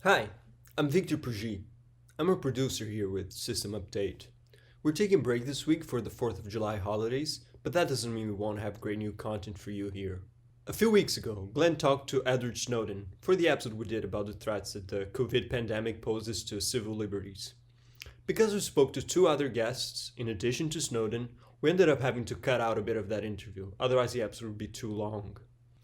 Hi, I'm Victor Pugy. I'm a producer here with System Update. We're taking a break this week for the 4th of July holidays, but that doesn't mean we won't have great new content for you here. A few weeks ago, Glenn talked to Edward Snowden for the episode we did about the threats that the COVID pandemic poses to civil liberties. Because we spoke to two other guests, in addition to Snowden, we ended up having to cut out a bit of that interview, otherwise the episode would be too long.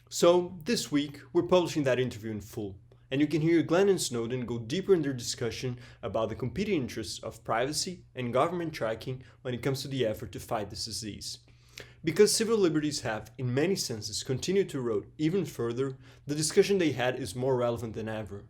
So, this week, we're publishing that interview in full, and you can hear Glenn and Snowden go deeper in their discussion about the competing interests of privacy and government tracking when it comes to the effort to fight this disease. Because civil liberties have, in many senses, continued to erode even further, the discussion they had is more relevant than ever.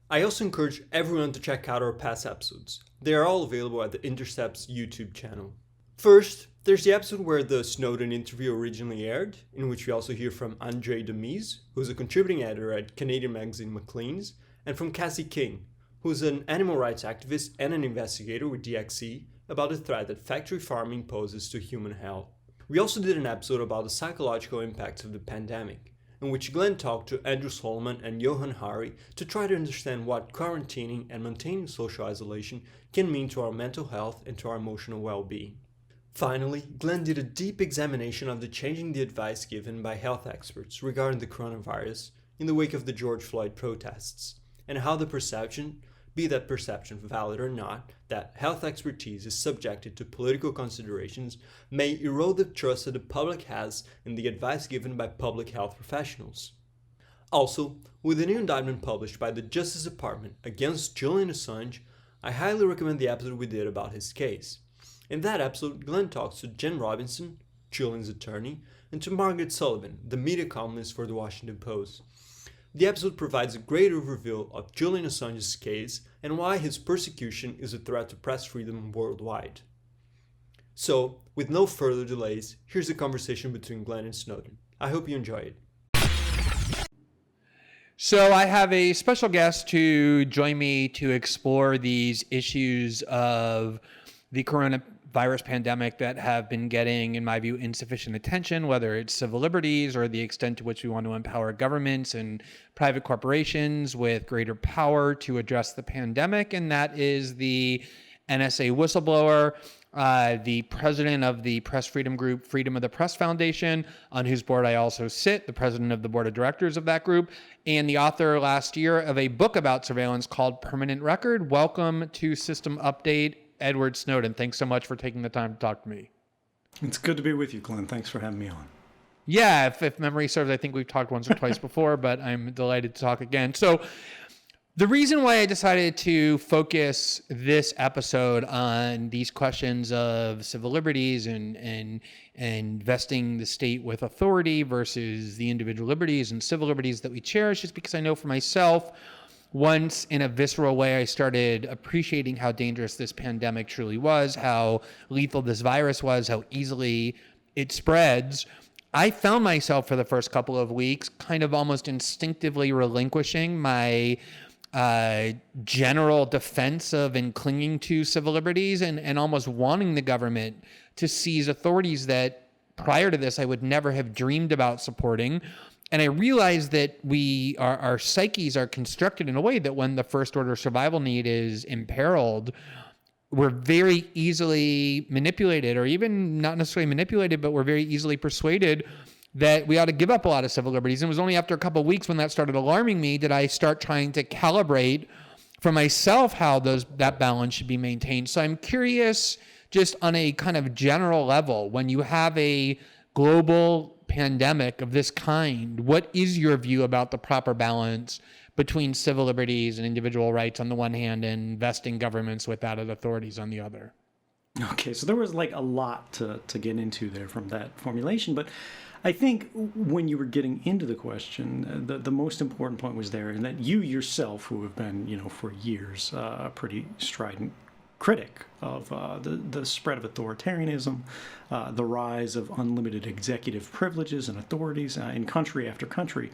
I also encourage everyone to check out our past episodes. They are all available at the Intercept's YouTube channel. First, there's the episode where the Snowden interview originally aired, in which we also hear from Andre Demise, who's a contributing editor at Canadian magazine Maclean's, and from Cassie King, who's an animal rights activist and an investigator with DXE about the threat that factory farming poses to human health. We also did an episode about the psychological impacts of the pandemic, in which Glenn talked to Andrew Solomon and Johan Hari to try to understand what quarantining and maintaining social isolation can mean to our mental health and to our emotional well-being. Finally, Glenn did a deep examination of changing the advice given by health experts regarding the coronavirus in the wake of the George Floyd protests, and how the perception, be that perception valid or not, that health expertise is subjected to political considerations may erode the trust that the public has in the advice given by public health professionals. Also, with the new indictment published by the Justice Department against Julian Assange, I highly recommend the episode we did about his case. In that episode, Glenn talks to Jen Robinson, Julian's attorney, and to Margaret Sullivan, the media columnist for the Washington Post. The episode provides a great overview of Julian Assange's case and why his persecution is a threat to press freedom worldwide. So, with no further delays, here's a conversation between Glenn and Snowden. I hope you enjoy it. So I have a special guest to join me to explore these issues of the coronavirus pandemic that have been getting, in my view, insufficient attention, whether it's civil liberties or the extent to which we want to empower governments and private corporations with greater power to address the pandemic. And that is the NSA whistleblower, the president of the press freedom group, Freedom of the Press Foundation, on whose board I also sit, the president of the board of directors of that group, and the author last year of a book about surveillance called Permanent Record. Welcome to System Update, Edward Snowden. Thanks so much for taking the time to talk to me. It's good to be with you, Glenn. Thanks for having me on. Yeah, if memory serves, I think we've talked once or twice before, but I'm delighted to talk again. So the reason why I decided to focus this episode on these questions of civil liberties and investing the state with authority versus the individual liberties and civil liberties that we cherish is because I know for myself, once in a visceral way, I started appreciating how dangerous this pandemic truly was, how lethal this virus was, how easily it spreads. I found myself for the first couple of weeks kind of almost instinctively relinquishing my general defense of and clinging to civil liberties and almost wanting the government to seize authorities that prior to this I would never have dreamed about supporting. And I realized that our psyches are constructed in a way that when the first order survival need is imperiled, we're very easily manipulated, or even not necessarily manipulated, but we're very easily persuaded that we ought to give up a lot of civil liberties. And it was only after a couple of weeks when that started alarming me did I start trying to calibrate for myself how that balance should be maintained. So I'm curious, just on a kind of general level, when you have a global pandemic of this kind, what is your view about the proper balance between civil liberties and individual rights on the one hand and vesting governments with that of authorities on the other? Okay, so there was like a lot to get into there from that formulation, but I think when you were getting into the question, the most important point was there, and that you yourself, who have been, for years, a pretty strident critic of the spread of authoritarianism, the rise of unlimited executive privileges and authorities in country after country.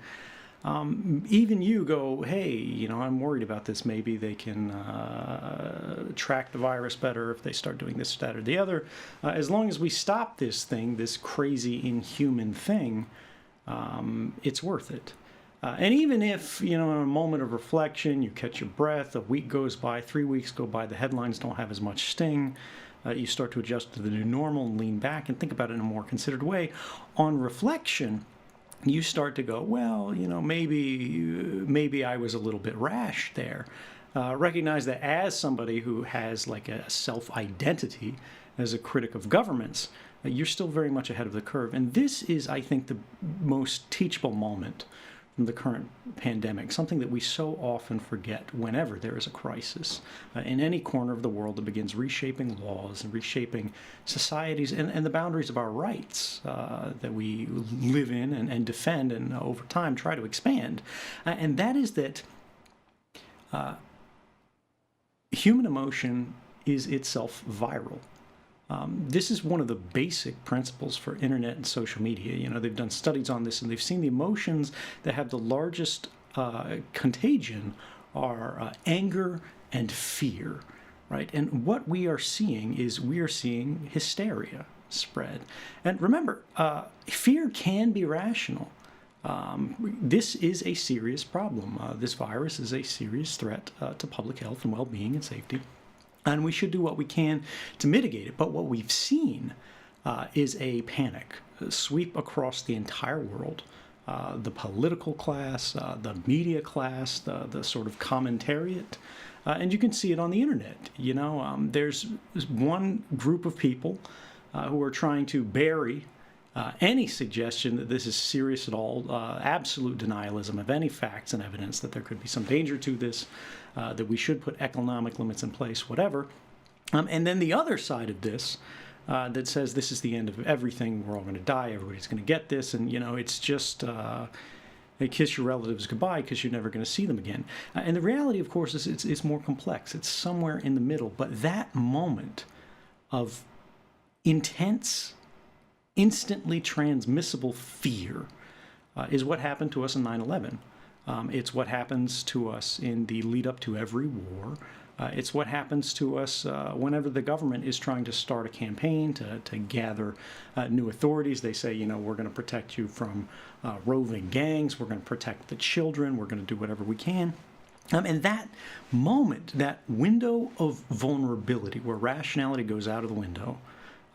Even you go, hey, I'm worried about this. Maybe they can track the virus better if they start doing this, that, or the other. As long as we stop this thing, this crazy, inhuman thing, it's worth it. And even if, in a moment of reflection, you catch your breath, a week goes by, 3 weeks go by, the headlines don't have as much sting, you start to adjust to the new normal and lean back and think about it in a more considered way. On reflection, you start to go, well, maybe I was a little bit rash there. Recognize that as somebody who has like a self-identity as a critic of governments, you're still very much ahead of the curve. And this is, I think, the most teachable moment from the current pandemic, something that we so often forget whenever there is a crisis in any corner of the world that begins reshaping laws and reshaping societies and the boundaries of our rights that we live in and defend and over time try to expand. And that is that human emotion is itself viral. This is one of the basic principles for internet and social media. They've done studies on this, and they've seen the emotions that have the largest contagion are anger and fear, right? And what we are seeing is hysteria spread. And remember, fear can be rational. This is a serious problem. This virus is a serious threat to public health and well-being and safety. And we should do what we can to mitigate it. But what we've seen is a panic sweep across the entire world. The political class, the media class, the sort of commentariat. And you can see it on the internet. There's one group of people who are trying to bury any suggestion that this is serious at all, absolute denialism of any facts and evidence that there could be some danger to this, that we should put economic limits in place, whatever. And then the other side of this that says this is the end of everything, we're all going to die, everybody's going to get this, and, it's just kiss your relatives goodbye because you're never going to see them again. And the reality, of course, is it's more complex. It's somewhere in the middle. But that moment of intense, instantly transmissible fear is what happened to us in 9/11. It's what happens to us in the lead up to every war. It's what happens to us whenever the government is trying to start a campaign to gather new authorities. They say, we're going to protect you from roving gangs. We're going to protect the children. We're going to do whatever we can. And that moment, that window of vulnerability where rationality goes out of the window,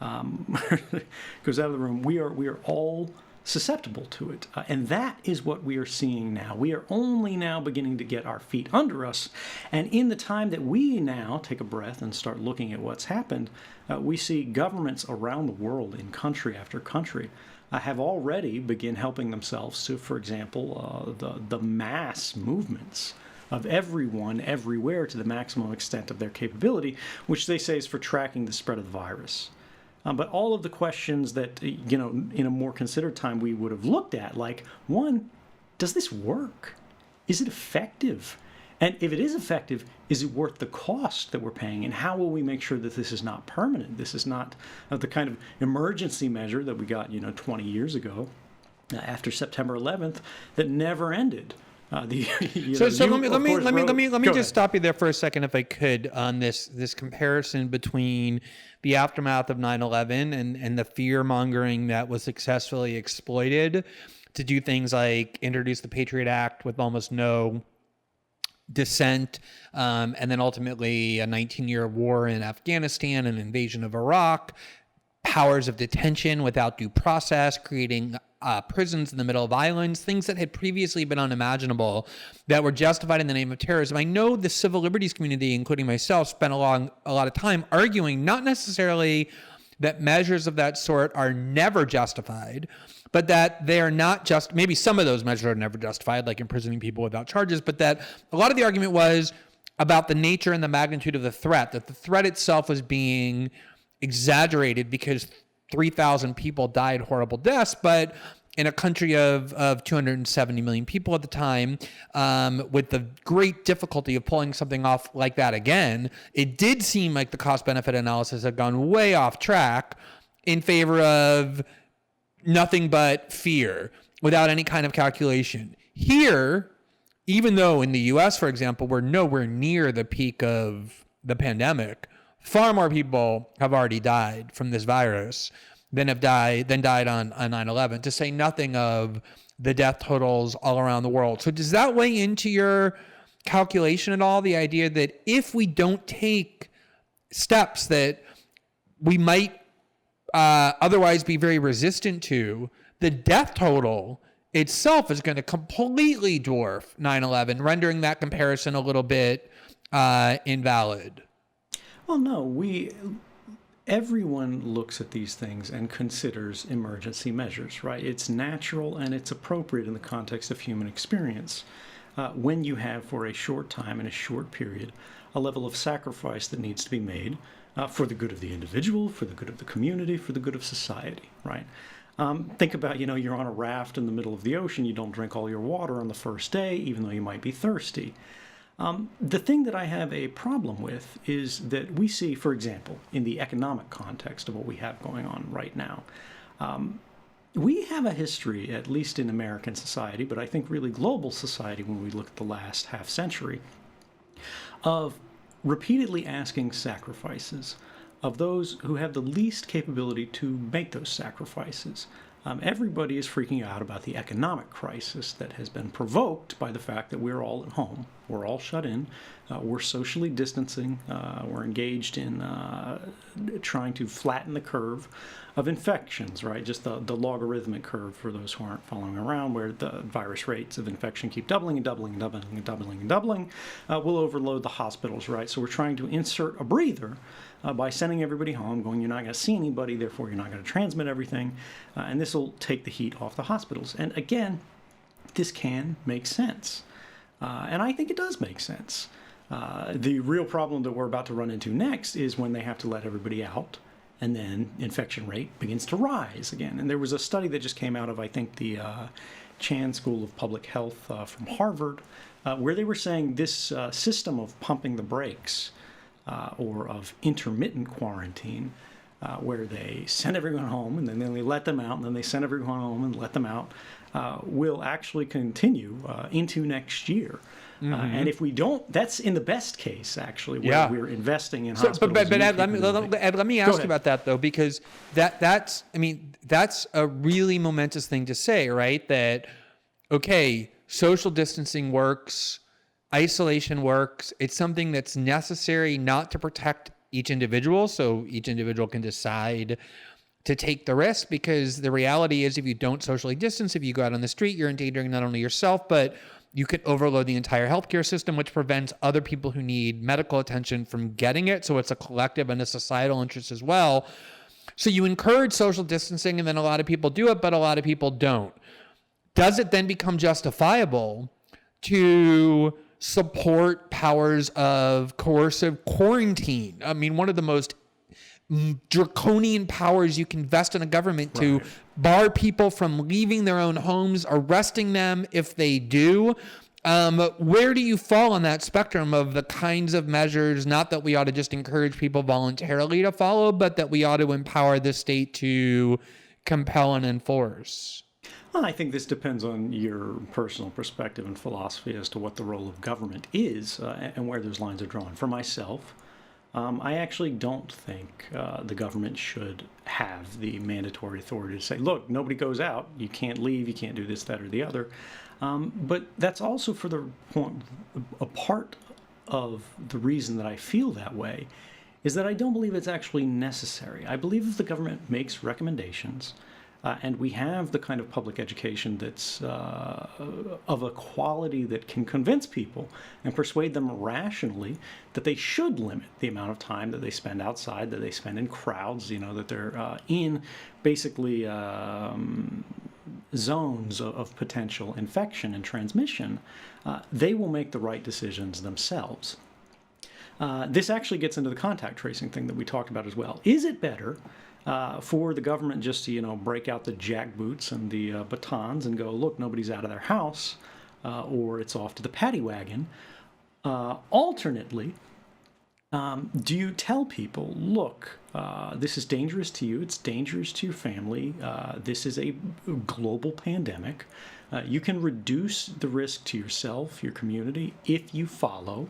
goes out of the room, we are all susceptible to it. And that is what we are seeing now. We are only now beginning to get our feet under us. And in the time that we now take a breath and start looking at what's happened, we see governments around the world in country after country have already begun helping themselves to, for example, the mass movements of everyone, everywhere, to the maximum extent of their capability, which they say is for tracking the spread of the virus. But all of the questions that, in a more considered time we would have looked at, like, one, does this work? Is it effective? And if it is effective, is it worth the cost that we're paying? And how will we make sure that this is not permanent? This is not the kind of emergency measure that we got, 20 years ago after September 11th that never ended. Let me just stop you there for a second, if I could, on this comparison between the aftermath of 9/11 and the fear mongering that was successfully exploited to do things like introduce the Patriot Act with almost no dissent, and then ultimately a 19-year war in Afghanistan, an invasion of Iraq, powers of detention without due process, creating prisons in the middle of islands, things that had previously been unimaginable that were justified in the name of terrorism. I know the civil liberties community, including myself, spent a lot of time arguing not necessarily that measures of that sort are never justified, but that they are not just, maybe some of those measures are never justified, like imprisoning people without charges, but that a lot of the argument was about the nature and the magnitude of the threat, that the threat itself was being exaggerated because 3,000 people died horrible deaths, but in a country of 270 million people at the time, with the great difficulty of pulling something off like that again, it did seem like the cost-benefit analysis had gone way off track in favor of nothing but fear without any kind of calculation. Here, even though in the US, for example, we're nowhere near the peak of the pandemic, far more people have already died from this virus than died on 9/11, to say nothing of the death totals all around the world. So does that weigh into your calculation at all? The idea that if we don't take steps that we might otherwise be very resistant to, the death total itself is going to completely dwarf 9/11, rendering that comparison a little bit invalid. Well, no, everyone looks at these things and considers emergency measures, right? It's natural and it's appropriate in the context of human experience. When you have, for a short time, in a short period, a level of sacrifice that needs to be made for the good of the individual, for the good of the community, for the good of society, right? Think about, you're on a raft in the middle of the ocean. You don't drink all your water on the first day, even though you might be thirsty. The thing that I have a problem with is that we see, for example, in the economic context of what we have going on right now, we have a history, at least in American society, but I think really global society when we look at the last half century, of repeatedly asking sacrifices of those who have the least capability to make those sacrifices. Everybody is freaking out about the economic crisis that has been provoked by the fact that we're all at home. We're all shut in. We're socially distancing. We're engaged in trying to flatten the curve of infections, right? Just the logarithmic curve for those who aren't following around, where the virus rates of infection keep doubling and doubling and doubling and doubling and doubling. Will overload the hospitals, right? So we're trying to insert a breather by sending everybody home, going, you're not going to see anybody, therefore you're not going to transmit everything, and this will take the heat off the hospitals. And again, this can make sense. And I think it does make sense. The real problem that we're about to run into next is when they have to let everybody out, and then infection rate begins to rise again. And there was a study that just came out of, I think, the Chan School of Public Health from Harvard, where they were saying this system of pumping the brakes, or of intermittent quarantine, where they send everyone home and then they let them out, and then they send everyone home and let them out, will actually continue into next year. Mm-hmm. And if we don't, that's in the best case, actually, where we're investing in hospitals. But Ed, let me ask you about that, though, because that's a really momentous thing to say, right? That, okay, social distancing works, isolation works. It's something that's necessary not to protect each individual, so each individual can decide to take the risk, because the reality is if you don't socially distance, if you go out on the street, you're endangering not only yourself, but you could overload the entire healthcare system, which prevents other people who need medical attention from getting it. So it's a collective and a societal interest as well. So you encourage social distancing, and then a lot of people do it, but a lot of people don't. Does it then become justifiable to support powers of coercive quarantine? I mean, one of the most draconian powers you can vest in a government to bar people from leaving their own homes, arresting them if they do. Where do you fall on that spectrum of the kinds of measures, not that we ought to just encourage people voluntarily to follow, but that we ought to empower the state to compel and enforce? Well, I think this depends on your personal perspective and philosophy as to what the role of government is and where those lines are drawn. For myself, I actually don't think the government should have the mandatory authority to say, look, nobody goes out, you can't leave, you can't do this, that, or the other. But that's also for the point, a part of the reason that I feel that way is that I don't believe it's actually necessary. I believe if the government makes recommendations, and we have the kind of public education that's of a quality that can convince people and persuade them rationally that they should limit the amount of time that they spend outside, that they spend in crowds, that they're in basically zones of potential infection and transmission, they will make the right decisions themselves. This actually gets into the contact tracing thing that we talked about as well. Is it better for the government just to, break out the jackboots and the batons and go, look, nobody's out of their house, or it's off to the paddy wagon? Alternately, do you tell people, look, this is dangerous to you, it's dangerous to your family, this is a global pandemic, you can reduce the risk to yourself, your community, if you follow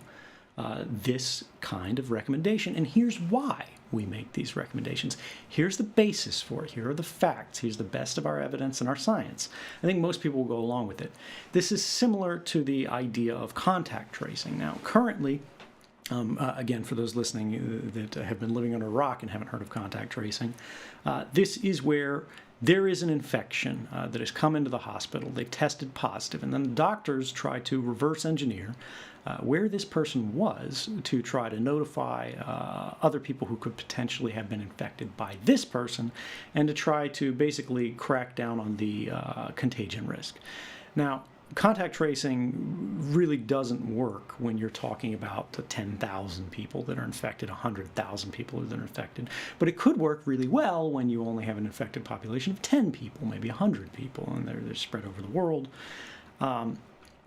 this kind of recommendation. And here's why we make these recommendations. Here's the basis for it. Here are the facts. Here's the best of our evidence and our science. I think most people will go along with it. This is similar to the idea of contact tracing. Now, currently, again, for those listening that have been living under a rock and haven't heard of contact tracing, this is where there is an infection that has come into the hospital. They've tested positive, and then the doctors try to reverse engineer where this person was to try to notify other people who could potentially have been infected by this person, and to try to basically crack down on the contagion risk. Now, contact tracing really doesn't work when you're talking about 10,000 people that are infected, 100,000 people that are infected. But it could work really well when you only have an infected population of 10 people, maybe 100 people, and they're spread over the world.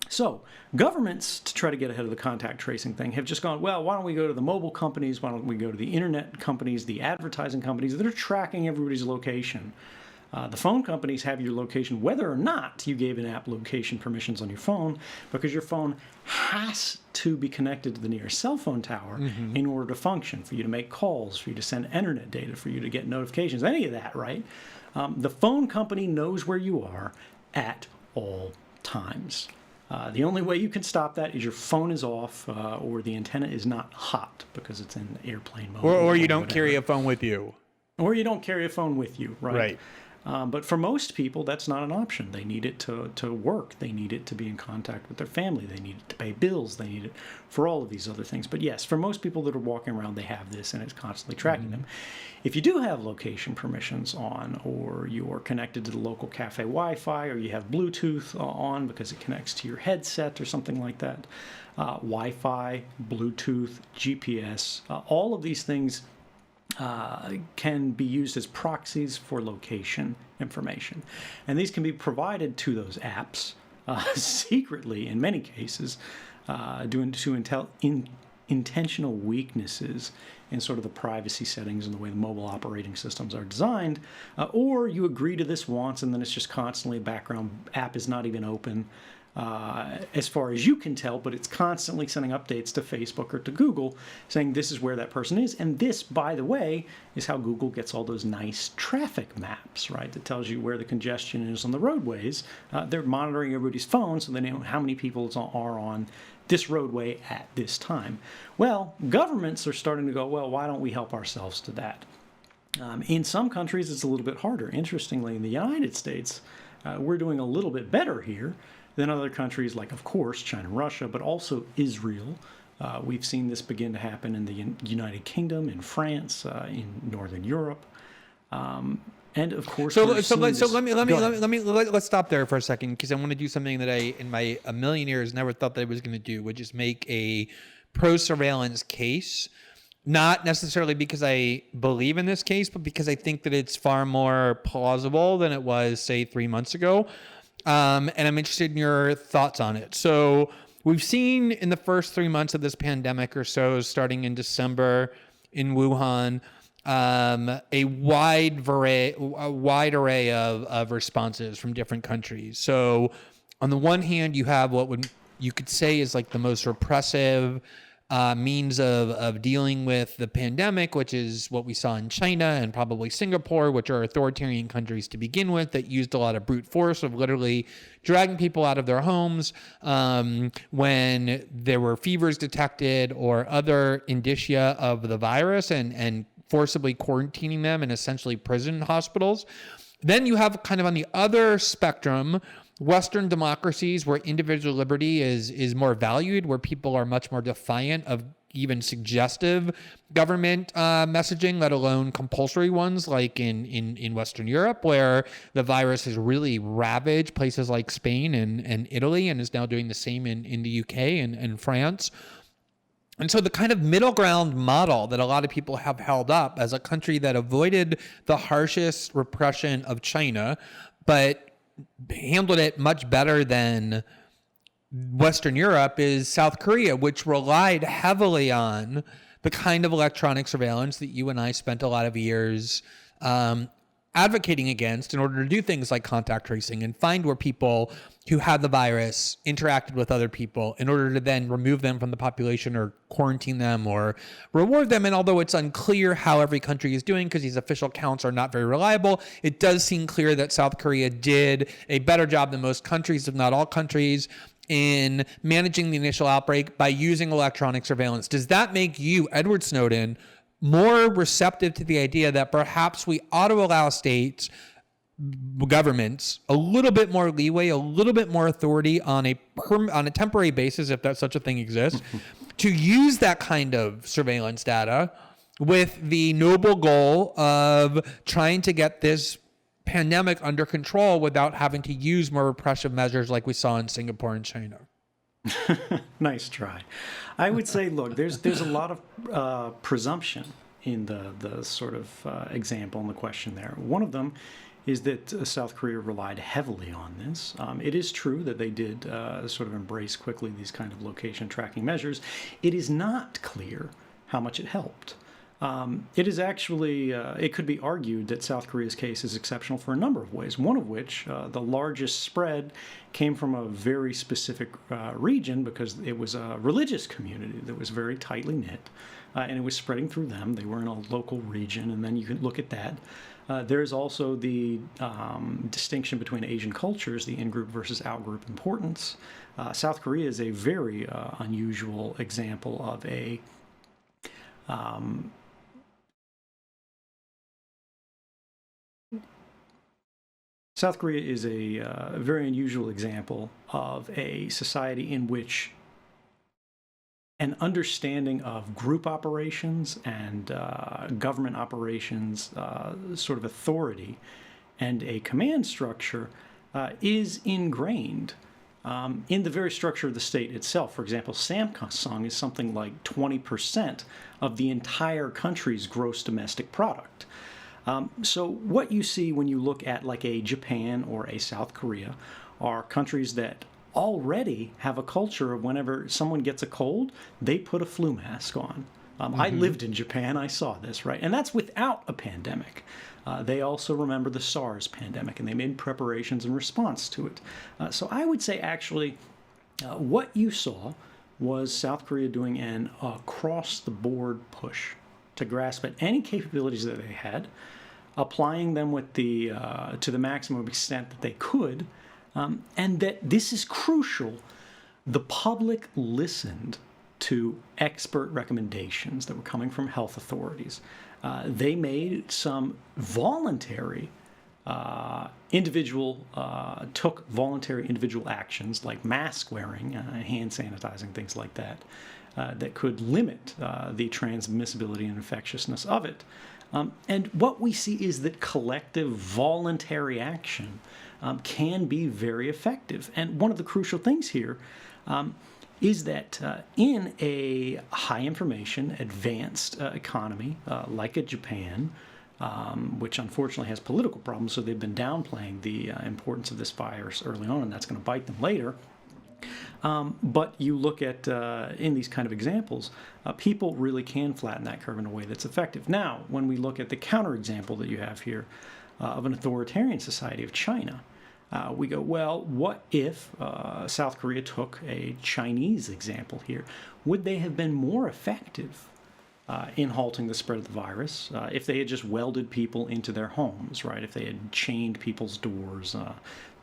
So governments, to try to get ahead of the contact tracing thing, have just gone, well, why don't we go to the mobile companies? Why don't we go to the internet companies, the advertising companies that are tracking everybody's location? The phone companies have your location whether or not you gave an app location permissions on your phone, because your phone has to be connected to the nearest cell phone tower in order to function, for you to make calls, for you to send internet data, for you to get notifications, any of that, right? The phone company knows where you are at all times. The only way you can stop that is your phone is off or the antenna is not hot because it's in airplane mode. Or you don't carry a phone with you. Or you don't carry a phone with you, right? Right. But for most people, that's not an option. They need it to work. They need it to be in contact with their family. They need it to pay bills. They need it for all of these other things. But yes, for most people that are walking around, they have this, and it's constantly tracking them. If you do have location permissions on, or you are connected to the local cafe Wi-Fi, or you have Bluetooth on because it connects to your headset or something like that, Wi-Fi, Bluetooth, GPS, all of these things can be used as proxies for location information. And these can be provided to those apps secretly, in many cases, due to intentional weaknesses in sort of the privacy settings and the way the mobile operating systems are designed. Or you agree to this once, and then it's just constantly a background app is not even open. As far as you can tell, but it's constantly sending updates to Facebook or to Google saying this is where that person is. And this, by the way, is how Google gets all those nice traffic maps, right? That tells you where the congestion is on the roadways. They're monitoring everybody's phone, so they know how many people are on this roadway at this time. Well, governments are starting to go, well, why don't we help ourselves to that? In some countries, it's a little bit harder. Interestingly, in the United States, we're doing a little bit better here than other countries like, of course, China and Russia, but also Israel. We've seen this begin to happen in the United Kingdom, in France, in Northern Europe, and of course. Let's stop there for a second, because I want to do something that I, in my a million years, never thought that I was going to do, which is make a pro-surveillance case. Not necessarily because I believe in this case, but because I think that it's far more plausible than it was, say, 3 months ago. And I'm interested in your thoughts on it. So we've seen in the first 3 months of this pandemic or so, starting in December in Wuhan, a wide array of responses from different countries. So on the one hand, you have you could say is like the most repressive means of dealing with the pandemic, which is what we saw in China and probably Singapore, which are authoritarian countries to begin with, that used a lot of brute force of literally dragging people out of their homes when there were fevers detected or other indicia of the virus, and forcibly quarantining them in essentially prison hospitals. Then you have kind of on the other spectrum, Western democracies where individual liberty is more valued, where people are much more defiant of even suggestive government messaging, let alone compulsory ones like in Western Europe, where the virus has really ravaged places like Spain and Italy, and is now doing the same in the UK and France. And so the kind of middle ground model that a lot of people have held up as a country that avoided the harshest repression of China, but handled it much better than Western Europe, is South Korea, which relied heavily on the kind of electronic surveillance that you and I spent a lot of years advocating against in order to do things like contact tracing and find where people who had the virus interacted with other people in order to then remove them from the population or quarantine them or reward them. And although it's unclear how every country is doing because these official counts are not very reliable, it does seem clear that South Korea did a better job than most countries, if not all countries, in managing the initial outbreak by using electronic surveillance. Does that make you, Edward Snowden, more receptive to the idea that perhaps we ought to allow states, governments, a little bit more leeway, a little bit more authority on a temporary basis, if that such a thing exists, to use that kind of surveillance data with the noble goal of trying to get this pandemic under control without having to use more repressive measures like we saw in Singapore and China? Nice try. I would say, look, there's a lot of presumption in the sort of example and the question there. One of them is that South Korea relied heavily on this. It is true that they did sort of embrace quickly these kind of location tracking measures. It is not clear how much it helped. It is actually, it could be argued that South Korea's case is exceptional for a number of ways, one of which, the largest spread, came from a very specific region because it was a religious community that was very tightly knit, and it was spreading through them. They were in a local region, and then you can look at that. There's also the distinction between Asian cultures, the in-group versus out-group importance. South Korea is a very unusual example of a South Korea is a very unusual example of a society in which an understanding of group operations and government operations, sort of authority, and a command structure is ingrained in the very structure of the state itself. For example, Samsung is something like 20% of the entire country's gross domestic product. So what you see when you look at like a Japan or a South Korea are countries that already have a culture of whenever someone gets a cold, they put a flu mask on. I lived in Japan, I saw this, right? And that's without a pandemic. They also remember the SARS pandemic, and they made preparations in response to it. So I would say actually what you saw was South Korea doing an across-the-board push to grasp at any capabilities that they had, applying them with the to the maximum extent that they could, and that this is crucial. The public listened to expert recommendations that were coming from health authorities. They made some voluntary took voluntary individual actions like mask wearing, hand sanitizing, things like that, that could limit the transmissibility and infectiousness of it. And what we see is that collective voluntary action can be very effective. And one of the crucial things here is that in a high information, advanced economy like a Japan, which unfortunately has political problems, so they've been downplaying the importance of this virus early on, and that's going to bite them later. But you look at, in these kind of examples, people really can flatten that curve in a way that's effective. Now, when we look at the counterexample that you have here of an authoritarian society of China, we go, well, what if South Korea took a Chinese example here? Would they have been more effective in halting the spread of the virus if they had just welded people into their homes, right? If they had chained people's doors,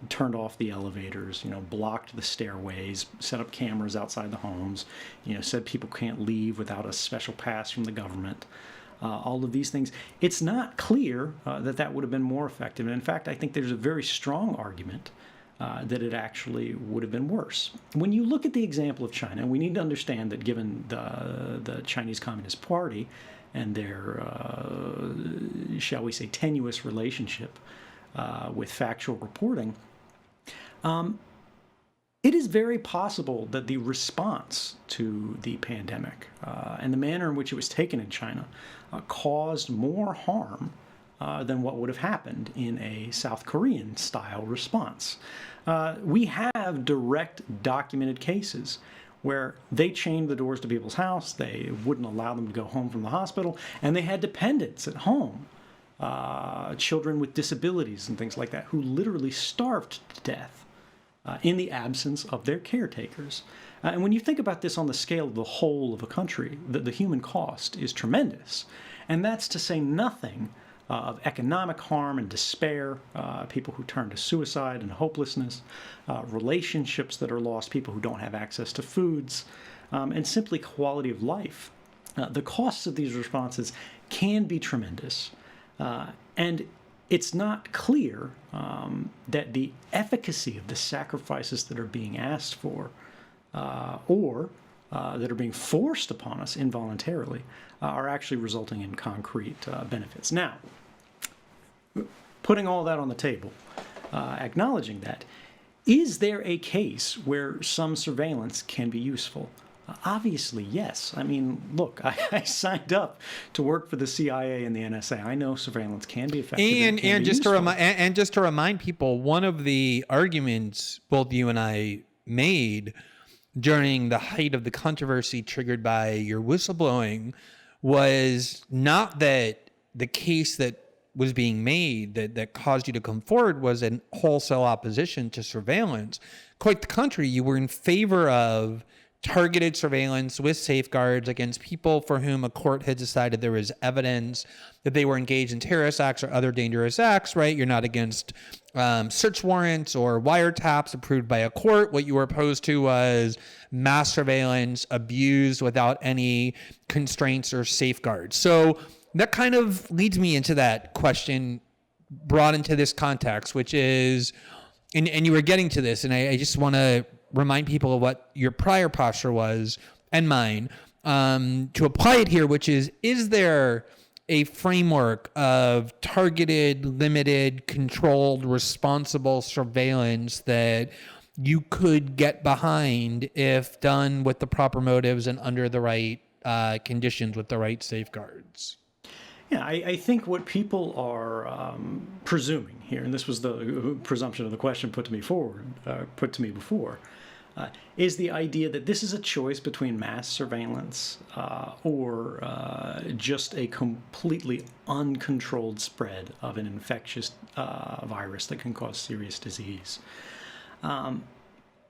turned off the elevators, blocked the stairways, set up cameras outside the homes, said people can't leave without a special pass from the government. All of these things. It's not clear that would have been more effective. And in fact, I think there's a very strong argument that it actually would have been worse. When you look at the example of China, we need to understand that given the Chinese Communist Party and their, shall we say, tenuous relationship with factual reporting, it is very possible that the response to the pandemic and the manner in which it was taken in China caused more harm than what would have happened in a South Korean style response. We have direct documented cases where they chained the doors to people's house, they wouldn't allow them to go home from the hospital, and they had dependents at home children with disabilities and things like that, who literally starved to death in the absence of their caretakers. And when you think about this on the scale of the whole of a country, the human cost is tremendous. And that's to say nothing of economic harm and despair, people who turn to suicide and hopelessness, relationships that are lost, people who don't have access to foods, and simply quality of life. The costs of these responses can be tremendous. And it's not clear that the efficacy of the sacrifices that are being asked for or that are being forced upon us involuntarily are actually resulting in concrete benefits. Now, putting all that on the table, acknowledging that, is there a case where some surveillance can be useful? Obviously, yes. I mean, look, I signed up to work for the CIA and the NSA. I know surveillance can be effective. And just to remind people, one of the arguments both you and I made during the height of the controversy triggered by your whistleblowing was not that the case that was being made that caused you to come forward was in wholesale opposition to surveillance. Quite the contrary, you were in favor of targeted surveillance with safeguards against people for whom a court had decided there was evidence that they were engaged in terrorist acts or other dangerous acts, right? You're not against search warrants or wiretaps approved by a court. What you were opposed to was mass surveillance abused without any constraints or safeguards. So that kind of leads me into that question brought into this context, which is, and you were getting to this, and I just want to remind people of what your prior posture was and mine to apply it here, which is there a framework of targeted, limited, controlled, responsible surveillance that you could get behind if done with the proper motives and under the right conditions with the right safeguards? Yeah, I think what people are presuming here, and this was the presumption of the question put to me before, is the idea that this is a choice between mass surveillance or just a completely uncontrolled spread of an infectious virus that can cause serious disease. And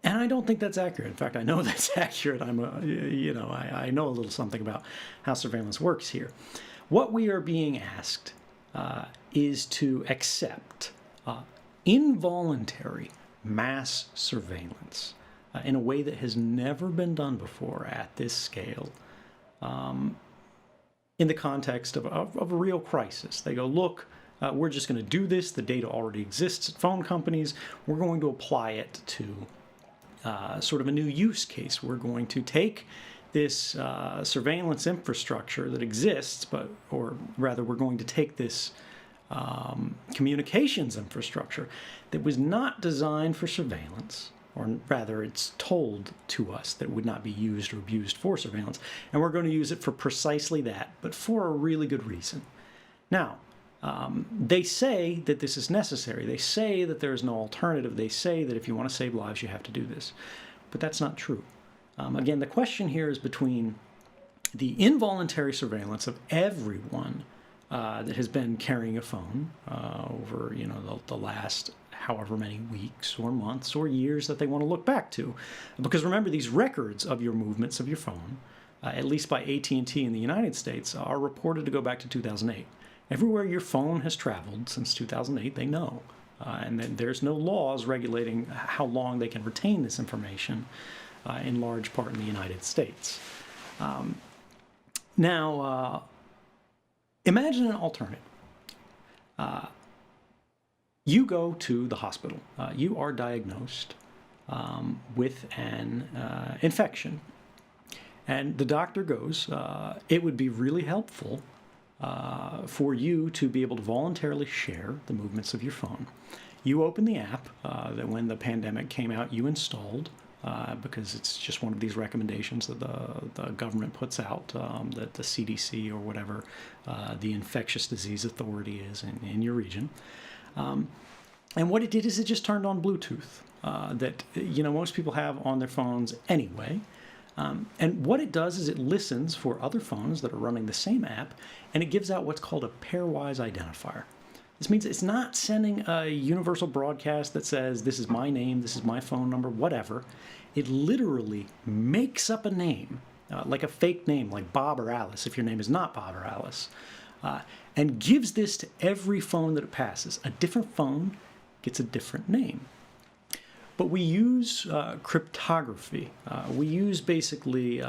I don't think that's accurate. In fact, I know that's accurate. I know a little something about how surveillance works here. What we are being asked is to accept involuntary mass surveillance in a way that has never been done before at this scale in the context of a real crisis. They go, look, we're just going to do this. The data already exists at phone companies. We're going to apply it to sort of a new use case. We're going to take this surveillance infrastructure that exists, or rather, we're going to take this communications infrastructure that was not designed for surveillance, or rather, it's told to us that it would not be used or abused for surveillance, and we're going to use it for precisely that, but for a really good reason. Now, they say that this is necessary. They say that there is no alternative. They say that if you want to save lives, you have to do this. But that's not true. Again, the question here is between the involuntary surveillance of everyone that has been carrying a phone over, the last however many weeks or months or years that they want to look back to. Because remember, these records of your movements of your phone, at least by AT&T in the United States, are reported to go back to 2008. Everywhere your phone has traveled since 2008, they know. And then there's no laws regulating how long they can retain this information, in large part in the United States. Now, imagine an alternative. You go to the hospital. You are diagnosed with an infection. And the doctor goes, it would be really helpful for you to be able to voluntarily share the movements of your phone. You open the app that when the pandemic came out, you installed, because it's just one of these recommendations that the government puts out, that the CDC or whatever the infectious disease authority is in your region. And what it did is it just turned on Bluetooth that most people have on their phones anyway. And what it does is it listens for other phones that are running the same app, and it gives out what's called a pairwise identifier. This means it's not sending a universal broadcast that says, this is my name, this is my phone number, whatever. It literally makes up a name, like a fake name, like Bob or Alice, if your name is not Bob or Alice, and gives this to every phone that it passes. A different phone gets a different name. But we use cryptography. We use basically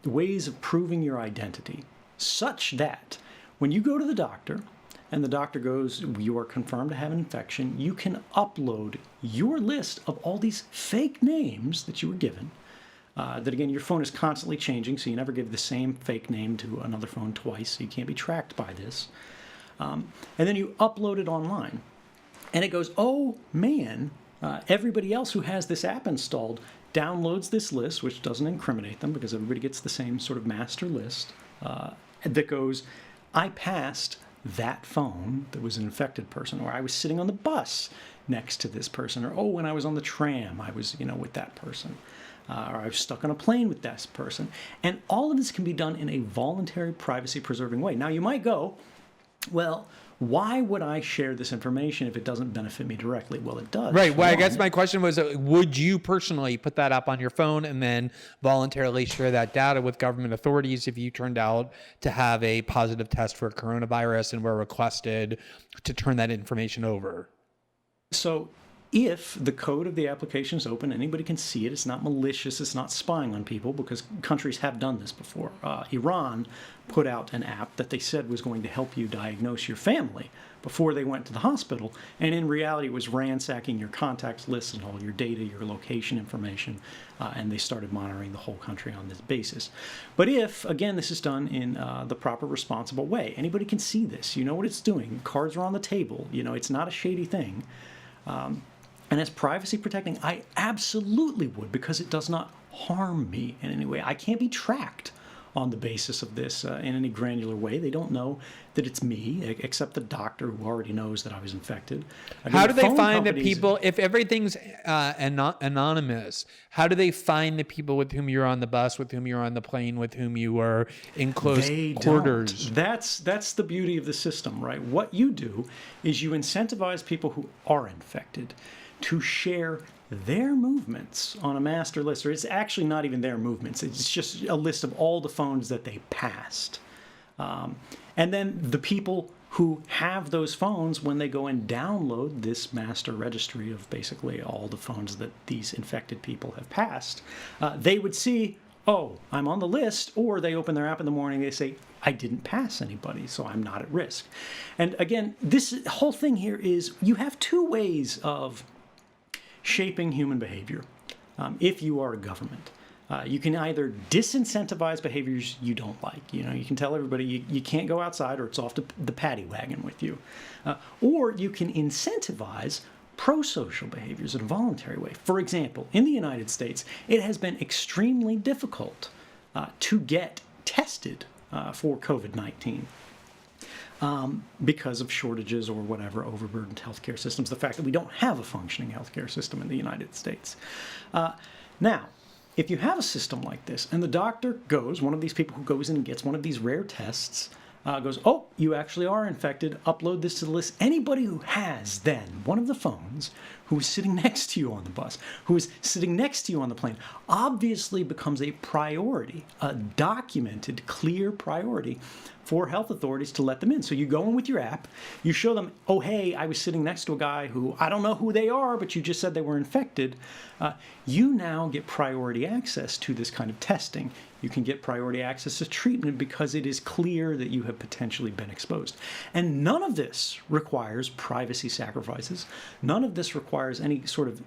ways of proving your identity such that when you go to the doctor and the doctor goes, you are confirmed to have an infection, you can upload your list of all these fake names that you were given. That again, your phone is constantly changing, so you never give the same fake name to another phone twice, so you can't be tracked by this. And then you upload it online. And it goes, oh man, everybody else who has this app installed downloads this list, which doesn't incriminate them because everybody gets the same sort of master list, that goes, I passed that phone that was an infected person, or I was sitting on the bus next to this person, or oh, when I was on the tram, I was, with that person, or I was stuck on a plane with that person. And all of this can be done in a voluntary, privacy-preserving way. Now, you might go, well, why would I share this information if it doesn't benefit me directly? Well, it does. Right. Well, I guess my question was, would you personally put that up on your phone and then voluntarily share that data with government authorities if you turned out to have a positive test for coronavirus and were requested to turn that information over? So if the code of the application is open, anybody can see it. It's not malicious. It's not spying on people, because countries have done this before. Iran put out an app that they said was going to help you diagnose your family before they went to the hospital. And in reality, it was ransacking your contacts list and all your data, your location information. And they started monitoring the whole country on this basis. But if, again, this is done in the proper, responsible way, anybody can see this. You know what it's doing. Cards are on the table. It's not a shady thing. And as privacy protecting, I absolutely would, because it does not harm me in any way. I can't be tracked on the basis of this in any granular way. They don't know that it's me, except the doctor who already knows that I was infected. How do they find the people, if everything's anonymous, how do they find the people with whom you're on the bus, with whom you're on the plane, with whom you were in close quarters? That's the beauty of the system, right? What you do is you incentivize people who are infected to share their movements on a master list, or it's actually not even their movements. It's just a list of all the phones that they passed. And then the people who have those phones, when they go and download this master registry of basically all the phones that these infected people have passed, they would see, oh, I'm on the list, or they open their app in the morning, they say, I didn't pass anybody, so I'm not at risk. And again, this whole thing here is you have two ways of shaping human behavior if you are a government. You can either disincentivize behaviors you don't like. You can tell everybody you can't go outside, or it's off to the paddy wagon with you. Or you can incentivize pro-social behaviors in a voluntary way. For example, in the United States, it has been extremely difficult to get tested for COVID-19. Because of shortages or whatever, overburdened healthcare systems, the fact that we don't have a functioning healthcare system in the United States. Now, if you have a system like this, and the doctor goes, one of these people who goes in and gets one of these rare tests, goes, oh, you actually are infected, upload this to the list. Anybody who has then one of the phones who is sitting next to you on the bus, who is sitting next to you on the plane, obviously becomes a priority, a documented, clear priority for health authorities to let them in. So you go in with your app, you show them, oh, hey, I was sitting next to a guy who, I don't know who they are, but you just said they were infected. You now get priority access to this kind of testing. You can get priority access to treatment because it is clear that you have potentially been exposed. And none of this requires privacy sacrifices. None of this requires any sort of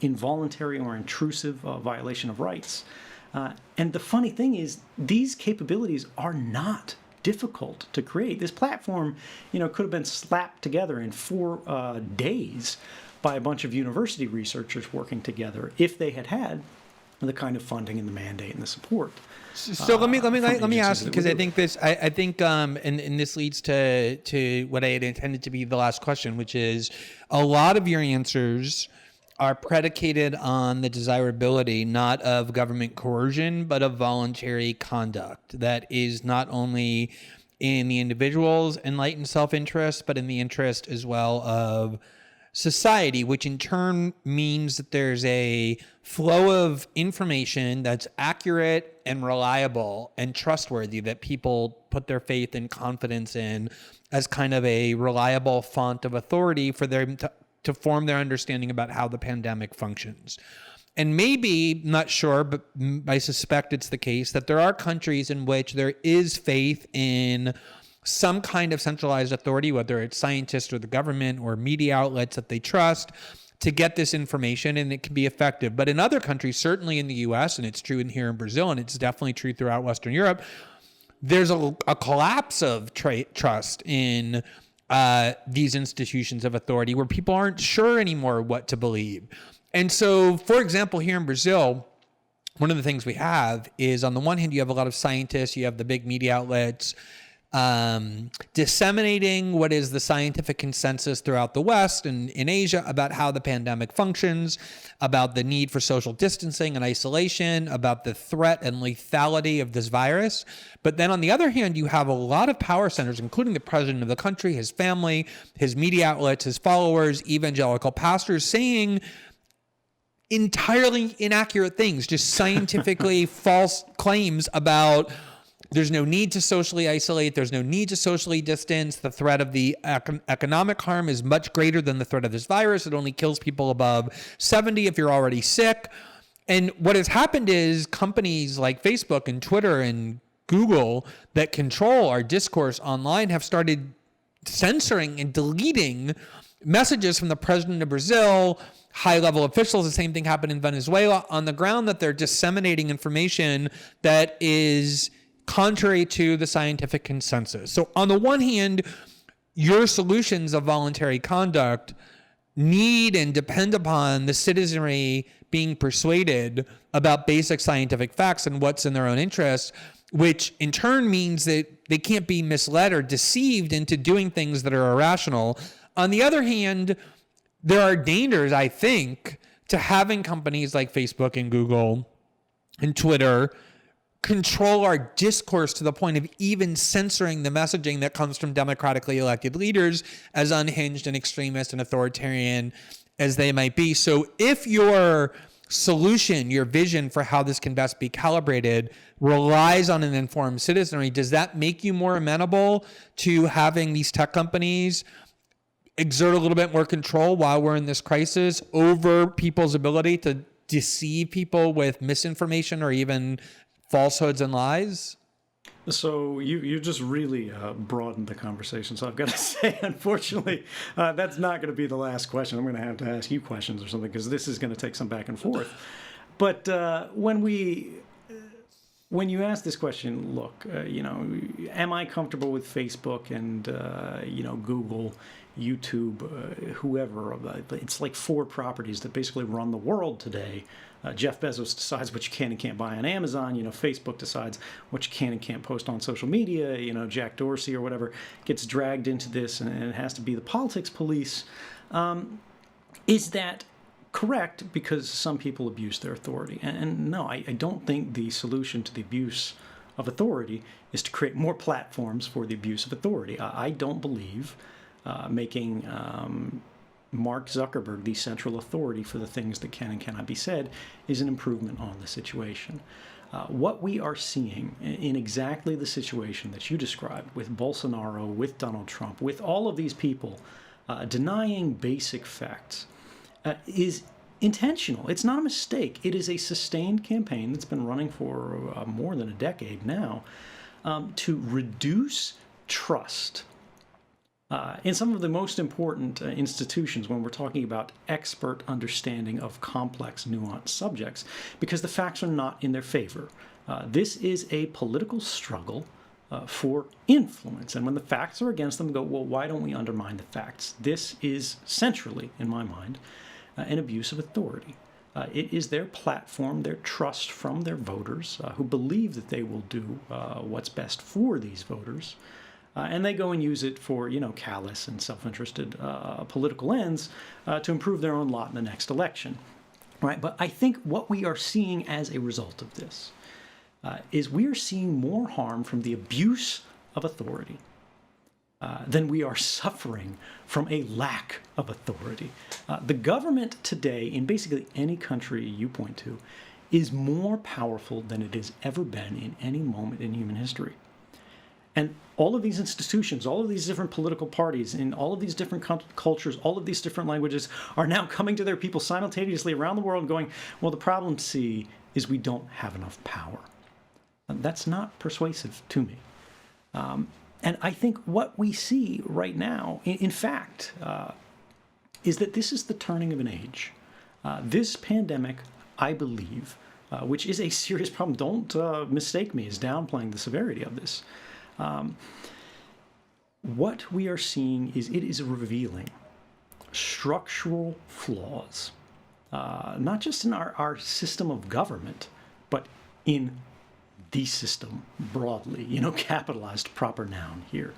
involuntary or intrusive violation of rights. And the funny thing is, these capabilities are not difficult to create. This platform, could have been slapped together in 4 days by a bunch of university researchers working together if they had the kind of funding and the mandate and the support. So let me ask, because I think this, and this leads to what I had intended to be the last question, which is a lot of your answers are predicated on the desirability not of government coercion, but of voluntary conduct that is not only in the individual's enlightened self-interest, but in the interest as well of society, which in turn means that there's a flow of information that's accurate and reliable and trustworthy that people put their faith and confidence in as kind of a reliable font of authority for them to form their understanding about how the pandemic functions. And maybe, not sure, but I suspect it's the case that there are countries in which there is faith in some kind of centralized authority, whether it's scientists or the government or media outlets that they trust, to get this information, and it can be effective. But in other countries, certainly in the US, and it's true here in Brazil, and it's definitely true throughout Western Europe, there's a collapse of trust in these institutions of authority where people aren't sure anymore what to believe. And so, for example, here in Brazil, one of the things we have is, on the one hand, you have a lot of scientists, you have the big media outlets disseminating what is the scientific consensus throughout the West and in Asia about how the pandemic functions, about the need for social distancing and isolation, about the threat and lethality of this virus. But then on the other hand, you have a lot of power centers, including the president of the country, his family, his media outlets, his followers, evangelical pastors, saying entirely inaccurate things, just scientifically false claims about there's no need to socially isolate. There's no need to socially distance. The threat of the economic harm is much greater than the threat of this virus. It only kills people above 70 if you're already sick. And what has happened is companies like Facebook and Twitter and Google that control our discourse online have started censoring and deleting messages from the president of Brazil, high-level officials. The same thing happened in Venezuela, on the ground that they're disseminating information that is contrary to the scientific consensus. So on the one hand, your solutions of voluntary conduct need and depend upon the citizenry being persuaded about basic scientific facts and what's in their own interest, which in turn means that they can't be misled or deceived into doing things that are irrational. On the other hand, there are dangers, I think, to having companies like Facebook and Google and Twitter control our discourse to the point of even censoring the messaging that comes from democratically elected leaders, as unhinged and extremist and authoritarian as they might be. So if your solution, your vision for how this can best be calibrated relies on an informed citizenry, does that make you more amenable to having these tech companies exert a little bit more control while we're in this crisis over people's ability to deceive people with misinformation or even falsehoods and lies? So you just really broadened the conversation. So I've got to say, unfortunately, that's not going to be the last question. I'm going to have to ask you questions or something, because this is going to take some back and forth. But when you ask this question, look, am I comfortable with Facebook and Google, YouTube, whoever? It's like 4 properties that basically run the world today. Jeff Bezos decides what you can and can't buy on Amazon. Facebook decides what you can and can't post on social media. Jack Dorsey or whatever gets dragged into this, and it has to be the politics police. Is that correct? Because some people abuse their authority. And no, I don't think the solution to the abuse of authority is to create more platforms for the abuse of authority. I don't believe making Mark Zuckerberg the central authority for the things that can and cannot be said is an improvement on the situation. What we are seeing in exactly the situation that you described with Bolsonaro, with Donald Trump, with all of these people denying basic facts is intentional. It's not a mistake. It is a sustained campaign that's been running for more than a decade now to reduce trust in some of the most important institutions when we're talking about expert understanding of complex, nuanced subjects, because the facts are not in their favor. This is a political struggle for influence, and when the facts are against them, go, well, why don't we undermine the facts? This is centrally, in my mind, an abuse of authority. It is their platform, their trust from their voters, who believe that they will do what's best for these voters, And they go and use it for, callous and self-interested political ends to improve their own lot in the next election. Right? But I think what we are seeing as a result of this is we are seeing more harm from the abuse of authority than we are suffering from a lack of authority. The government today, in basically any country you point to, is more powerful than it has ever been in any moment in human history. And all of these institutions, all of these different political parties, in all of these different cultures, all of these different languages are now coming to their people simultaneously around the world and going, well, the problem, see, is we don't have enough power. And that's not persuasive to me. And I think what we see right now, in fact, is that this is the turning of an age. This pandemic, I believe, which is a serious problem, don't mistake me as downplaying the severity of this. What we are seeing is it is revealing structural flaws, not just in our system of government, but in the system broadly, capitalized proper noun here.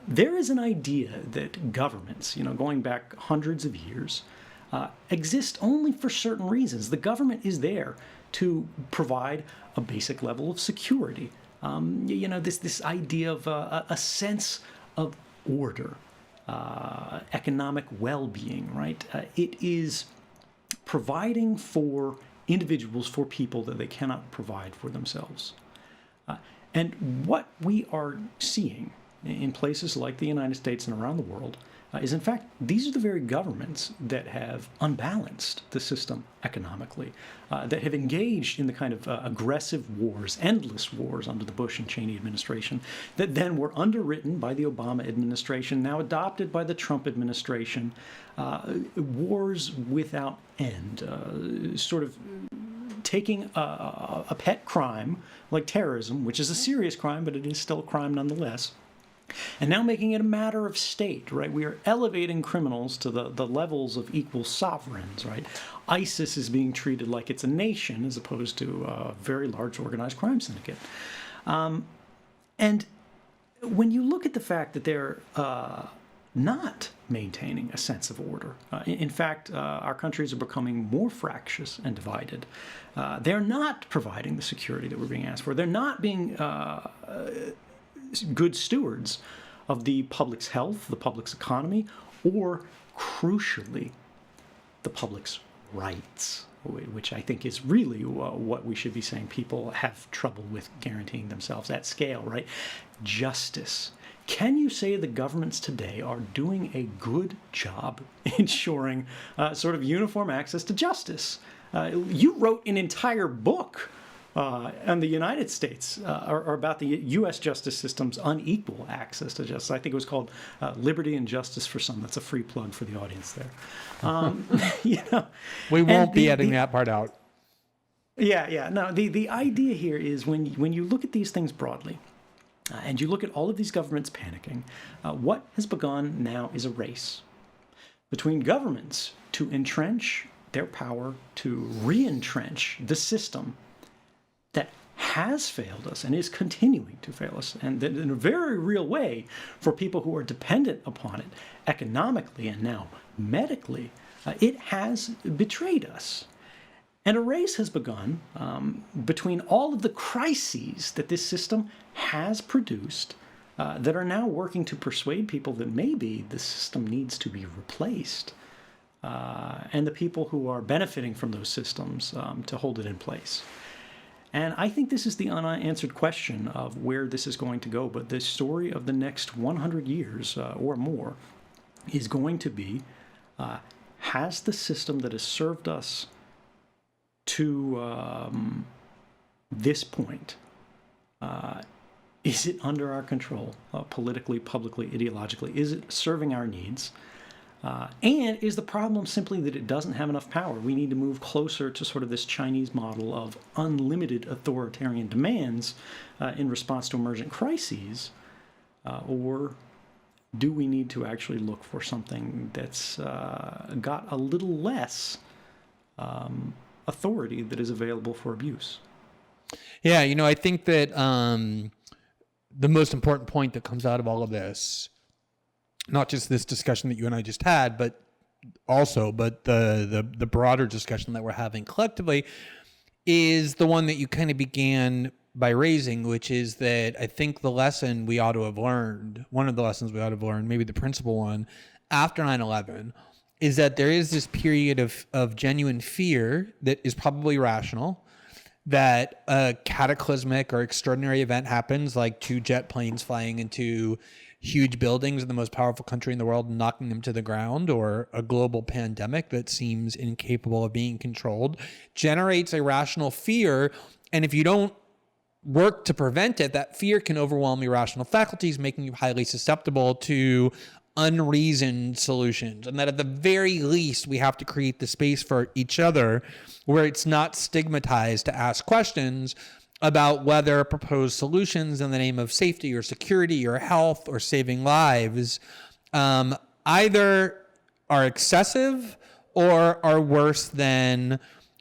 There is an idea that governments, going back hundreds of years, exist only for certain reasons. The government is there to provide a basic level of security. This idea of a sense of order, economic well-being, right? It is providing for individuals, for people that they cannot provide for themselves. And what we are seeing in places like the United States and around the world is, in fact, these are the very governments that have unbalanced the system economically, that have engaged in the kind of aggressive wars, endless wars under the Bush and Cheney administration, that then were underwritten by the Obama administration, now adopted by the Trump administration, wars without end, sort of taking a pet crime like terrorism, which is a serious crime, but it is still a crime nonetheless, and now making it a matter of state, right? We are elevating criminals to the levels of equal sovereigns, right? ISIS is being treated like it's a nation as opposed to a very large organized crime syndicate. And when you look at the fact that they're not maintaining a sense of order, in fact, our countries are becoming more fractious and divided. They're not providing the security that we're being asked for. They're not being good stewards of the public's health, the public's economy, or, crucially, the public's rights, which I think is really what we should be saying people have trouble with guaranteeing themselves at scale, right? Justice. Can you say the governments today are doing a good job ensuring sort of uniform access to justice? You wrote an entire book on the United States, or about the U.S. justice system's unequal access to justice. I think it was called Liberty and Justice for Some. That's a free plug for the audience there. We won't be editing that part out. Yeah. No, the idea here is when you look at these things broadly, and you look at all of these governments panicking, what has begun now is a race between governments to entrench their power, to re-entrench the system that has failed us and is continuing to fail us, and that in a very real way for people who are dependent upon it economically and now medically, it has betrayed us. And a race has begun between all of the crises that this system has produced that are now working to persuade people that maybe the system needs to be replaced, and the people who are benefiting from those systems to hold it in place. And I think this is the unanswered question of where this is going to go. But the story of the next 100 years or more is going to be, has the system that has served us to this point, is it under our control, politically, publicly, ideologically? Is it serving our needs? And is the problem simply that it doesn't have enough power? We need to move closer to sort of this Chinese model of unlimited authoritarian demands in response to emergent crises? Or do we need to actually look for something that's got a little less authority that is available for abuse? Yeah, I think that the most important point that comes out of all of this, not just this discussion that you and I just had, but the broader discussion that we're having collectively, is the one that you kind of began by raising, which is that I think the lesson we ought to have learned, one of the lessons we ought to have learned, maybe the principal one, after 9/11, is that there is this period of genuine fear that is probably rational, that a cataclysmic or extraordinary event happens, like 2 jet planes flying into huge buildings in the most powerful country in the world and knocking them to the ground, or a global pandemic that seems incapable of being controlled, generates a rational fear. And if you don't work to prevent it, that fear can overwhelm your rational faculties, making you highly susceptible to unreasoned solutions. And that at the very least, we have to create the space for each other where it's not stigmatized to ask questions about whether proposed solutions in the name of safety or security or health or saving lives either are excessive or are worse than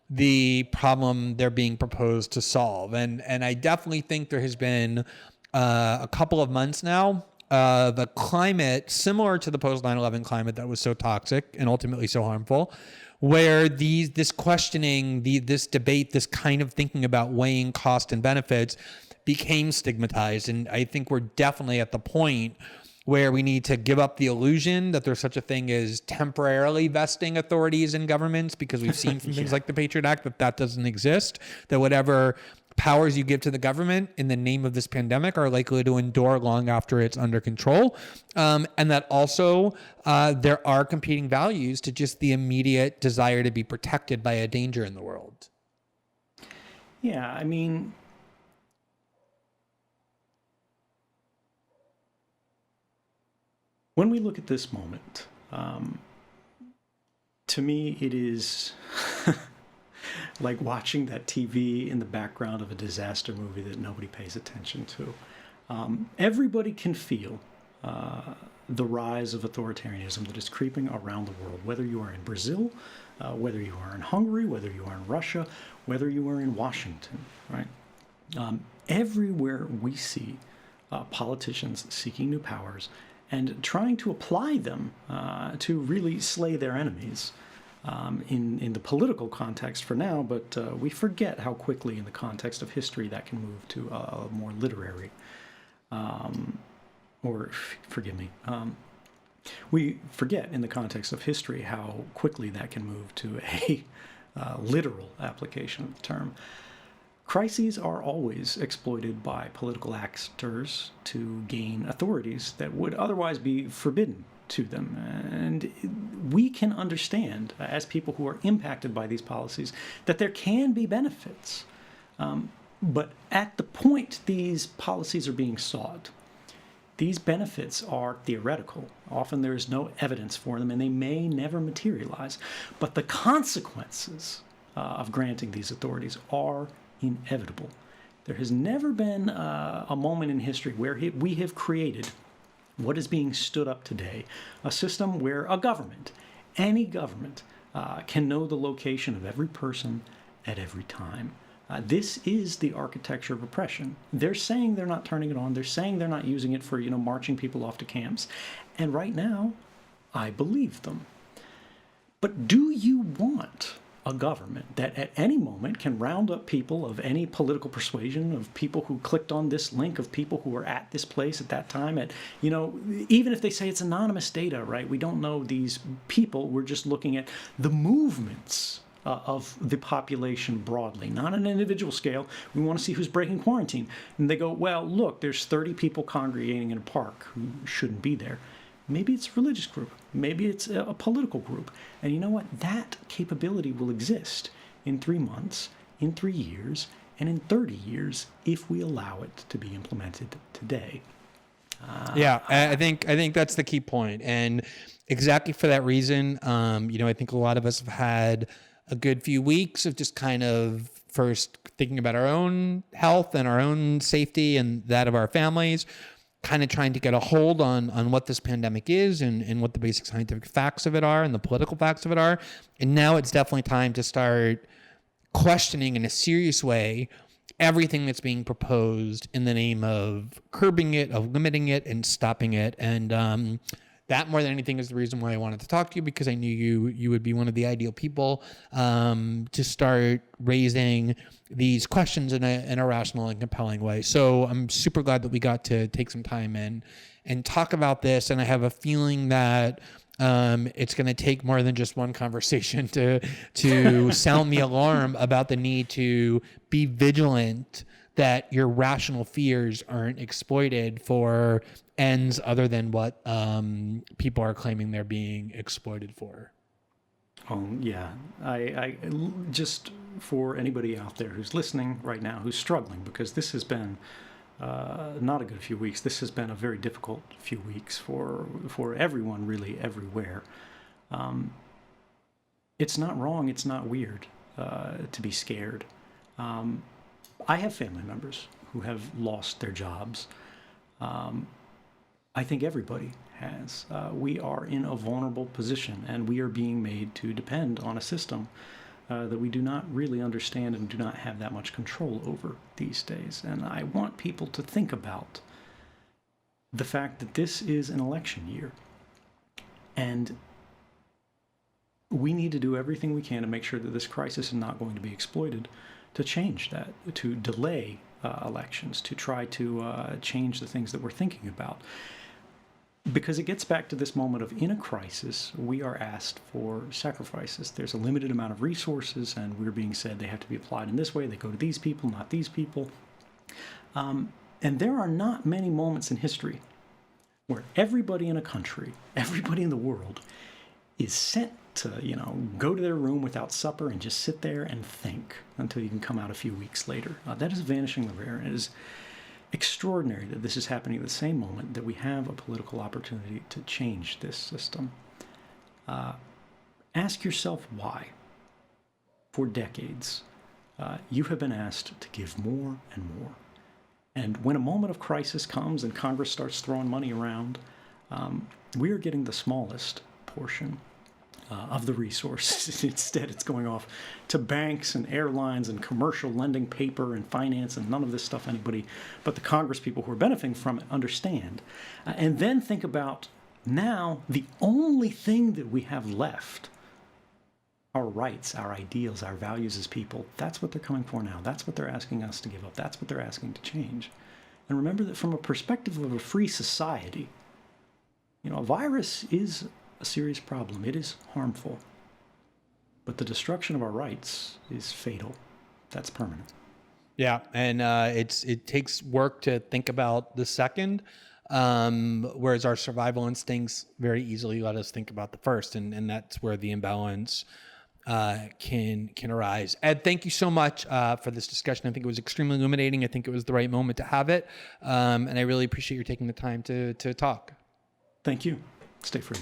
the problem they're being proposed to solve. And I definitely think there has been a couple of months now of a climate similar to the post 9/11 climate that was so toxic and ultimately so harmful, where this questioning, this debate, this kind of thinking about weighing cost and benefits became stigmatized. And I think we're definitely at the point where we need to give up the illusion that there's such a thing as temporarily vesting authorities in governments, because we've seen from things like the Patriot Act that doesn't exist, that whatever powers you give to the government in the name of this pandemic are likely to endure long after it's under control. And that also there are competing values to just the immediate desire to be protected by a danger in the world. Yeah, I mean, when we look at this moment, to me, it is like watching that TV in the background of a disaster movie that nobody pays attention to. Everybody can feel the rise of authoritarianism that is creeping around the world, whether you are in Brazil, whether you are in Hungary, whether you are in Russia, whether you are in Washington, right? Everywhere we see politicians seeking new powers and trying to apply them to really slay their enemies. In the political context for now, but we forget how quickly in the context of history that can move to a more literary, we forget in the context of history how quickly that can move to a literal application of the term. Crises are always exploited by political actors to gain authorities that would otherwise be forbidden to them. And we can understand, as people who are impacted by these policies, that there can be benefits. But at the point these policies are being sought, these benefits are theoretical. Often there is no evidence for them, and they may never materialize. But the consequences of granting these authorities are inevitable. There has never been a moment in history where we have created what is being stood up today, a system where a government, any government, can know the location of every person at every time. This is the architecture of oppression. They're saying they're not turning it on. They're saying they're not using it for, marching people off to camps. And right now, I believe them. But do you want a government that at any moment can round up people of any political persuasion, of people who clicked on this link, of people who were at this place at that time, at, even if they say it's anonymous data, right? We don't know these people. We're just looking at the movements of the population broadly, not on an individual scale. We want to see who's breaking quarantine. And they go, well, look, there's 30 people congregating in a park who shouldn't be there. Maybe it's a religious group. Maybe it's a political group. And you know what? That capability will exist in 3 months, in 3 years, and in 30 years if we allow it to be implemented today. I think that's the key point. And exactly for that reason, I think a lot of us have had a good few weeks of just kind of first thinking about our own health and our own safety and that of our families, kind of trying to get a hold on what this pandemic is and what the basic scientific facts of it are and the political facts of it are. And now it's definitely time to start questioning in a serious way everything that's being proposed in the name of curbing it, of limiting it, and stopping it. And that more than anything is the reason why I wanted to talk to you, because I knew you would be one of the ideal people to start raising these questions in a rational and compelling way. So I'm super glad that we got to take some time and talk about this. And I have a feeling that it's going to take more than just one conversation to sound the alarm about the need to be vigilant that your rational fears aren't exploited for ends other than what people are claiming they're being exploited for. Yeah. I just, for anybody out there who's listening right now, who's struggling, because this has been not a good few weeks. This has been a very difficult few weeks for everyone, really, everywhere. It's not wrong. It's not weird to be scared. I have family members who have lost their jobs. I think everybody has. We are in a vulnerable position, and we are being made to depend on a system that we do not really understand and do not have that much control over these days. And I want people to think about the fact that this is an election year, and we need to do everything we can to make sure that this crisis is not going to be exploited to change that, to delay elections, to try to change the things that we're thinking about. Because it gets back to this moment of, in a crisis, we are asked for sacrifices. There's a limited amount of resources, and we're being said they have to be applied in this way. They go to these people, not these people. And there are not many moments in history where everybody in a country, everybody in the world, is sent to, go to their room without supper and just sit there and think until you can come out a few weeks later. That is vanishing the rare, and it is extraordinary that this is happening at the same moment that we have a political opportunity to change this system. Ask yourself why. For decades, you have been asked to give more and more. And when a moment of crisis comes and Congress starts throwing money around, we are getting the smallest portion of the resources. Instead, it's going off to banks and airlines and commercial lending paper and finance, and none of this stuff anybody but the Congress people who are benefiting from it understand. And then think about now the only thing that we have left, our rights, our ideals, our values as people. That's what they're coming for now. That's what they're asking us to give up. That's what they're asking to change. And remember that from a perspective of a free society, a virus is a serious problem. It is harmful. But the destruction of our rights is fatal. That's permanent. Yeah, and it takes work to think about the second, whereas our survival instincts very easily let us think about the first, and that's where the imbalance can arise. Ed, thank you so much for this discussion. I think it was extremely illuminating. I think it was the right moment to have it, and I really appreciate you taking the time to talk. Thank you. Stay free.